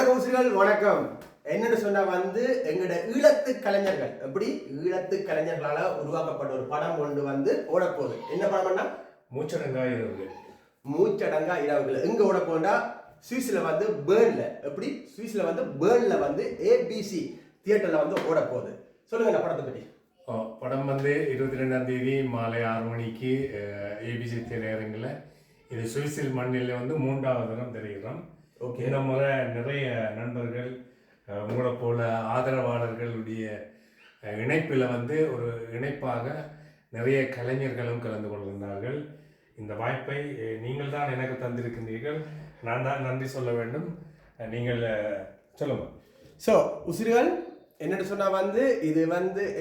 வணக்கம். என்னன்னு சொன்னா எங்கட ஈழத்து கலைஞர்கள் எப்படி ஈழத்து கலைஞர்களால உருவாக்கப்பட்ட ஒரு படம் கொண்டு ஓடப்போகுது. என்ன படம்னா மூச்சடங்கா இரவுகள். மூச்சடங்கா இரவுகள் எங்க ஓட போகுதுன்னா சுவிஸ்ல பேர்ன்ல எப்படி சுவிஸ்ல பேர்ன்ல ஏபிசி தியேட்டர்ல ஓட போகுது. சொல்லுங்க இந்த படத்தை பற்றி. படம் 22ஆம் தேதி மாலை 6 மணிக்கு ஏபிசி திரையரங்கில் இது சுவிஸில் மண்ணில் 3வது தரம் தெரிகிறோம். இந்த முறை நிறைய நண்பர்கள் உங்களை போல ஆதரவாளர்களுடைய இணைப்பில் ஒரு இணைப்பாக நிறைய கலைஞர்களும் கலந்து கொள்கின்றார்கள். இந்த வாய்ப்பை நீங்கள் தான் எனக்கு தந்திருக்கின்றீர்கள். நான் தான் நன்றி சொல்ல வேண்டும். நீங்கள் சொல்லுங்க. ஸோ உசிறுகள் என்னென்னு சொன்னால் இது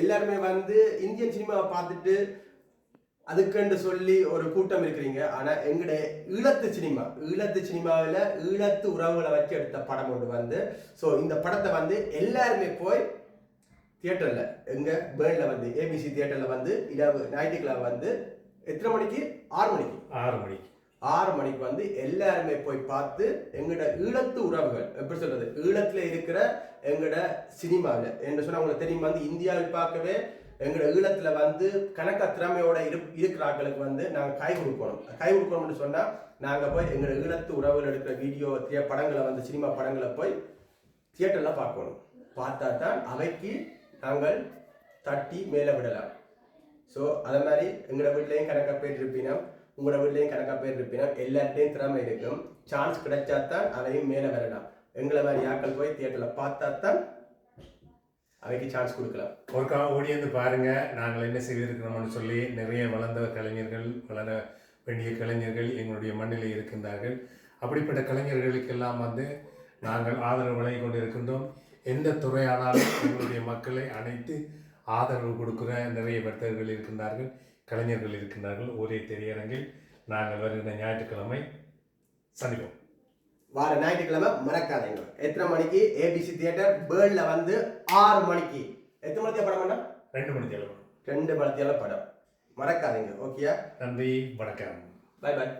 எல்லாருமே இந்தியன் சினிமாவை பார்த்துட்டு அதுக்குன்னு சொல்லி ஒரு கூட்டம் இருக்கிறீங்க. ஆனால் எங்களுடைய ஈழத்து சினிமாவில் ஈழத்து உறவுகளை வச்சு எடுத்த படம் ஒன்று ஸோ இந்த படத்தை எல்லாருமே போய் தியேட்டரில் எங்கள் பேர்னில் ஏபிசி தியேட்டரில் இரவு ஞாயிற்றுக்கிழமை எத்தனை மணிக்கு 6 மணிக்கு எல்லாருமே போய் பார்த்து எங்களோட ஈழத்து உறவுகள் எப்படி சொல்றது ஈழத்தில் இருக்கிற எங்களோட சினிமாவில் என்ன சொன்னால் உங்களுக்கு தெரியும் இந்தியாவில் பார்க்கவே எங்களோட ஈழத்தில் கணக்க திறமையோட இருக்கிற ஆட்களுக்கு நாங்கள் கை கொடுக்கணும்னு சொன்னால் நாங்கள் போய் எங்களோட ஈழத்து உறவுகள் எடுக்கிற வீடியோ படங்களை சினிமா படங்களை போய் தியேட்டரில் பார்க்கணும். பார்த்தா தான் அவைக்கு நாங்கள் தட்டி மேலே விடலாம். ஸோ அதை மாதிரி எங்களோட வீட்லேயும் கணக்காக பேர் இருப்பினோம், உங்களோட வீட்லேயும் கணக்காக பேர் இருப்பினோம். எல்லார்ட்டையும் திறமை இருக்கும். சான்ஸ் கிடைச்சா தான் அதையும் மேலே வரலாம். எங்களை மாதிரி ஆட்கள் போய் தியேட்டரில் பார்த்தா தான் அவைக்கு சான்ஸ் கொடுக்கலாம். ஒருக்கா ஓடியந்து பாருங்க நாங்கள் என்ன செய்திருக்கிறோம்னு சொல்லி. நிறைய வளர்ந்த கலைஞர்கள், வளர வேண்டிய கலைஞர்கள் எங்களுடைய மண்ணில் இருக்கின்றார்கள். அப்படிப்பட்ட கலைஞர்களுக்கெல்லாம் நாங்கள் ஆதரவு வழங்கி கொண்டு இருக்கின்றோம். எந்த துறையானாலும் எங்களுடைய மக்களை அனைத்து ஆதரவு கொடுக்குற நிறைய வர்த்தகர்கள் இருக்கின்றார்கள், கலைஞர்கள் இருக்கின்றார்கள். ஒரே திரையரங்கில் நாங்கள் வருகிற ஞாயிற்றுக்கிழமை சந்திப்போம். வார ஞாயிற்றுக்கிழமை மறக்காதீங்க. எத்தனை மணிக்கு? ஏபிசி தியேட்டர் பேர்ன்ல 6 மணிக்கு. எத்தனை மணிக்கு படம் பண்ணா? 2 மணிக்கு 2 மணிக்கு படம். மறக்காதீங்க. ஓகேயா? நன்றி, வணக்கம். பாய் பாய்.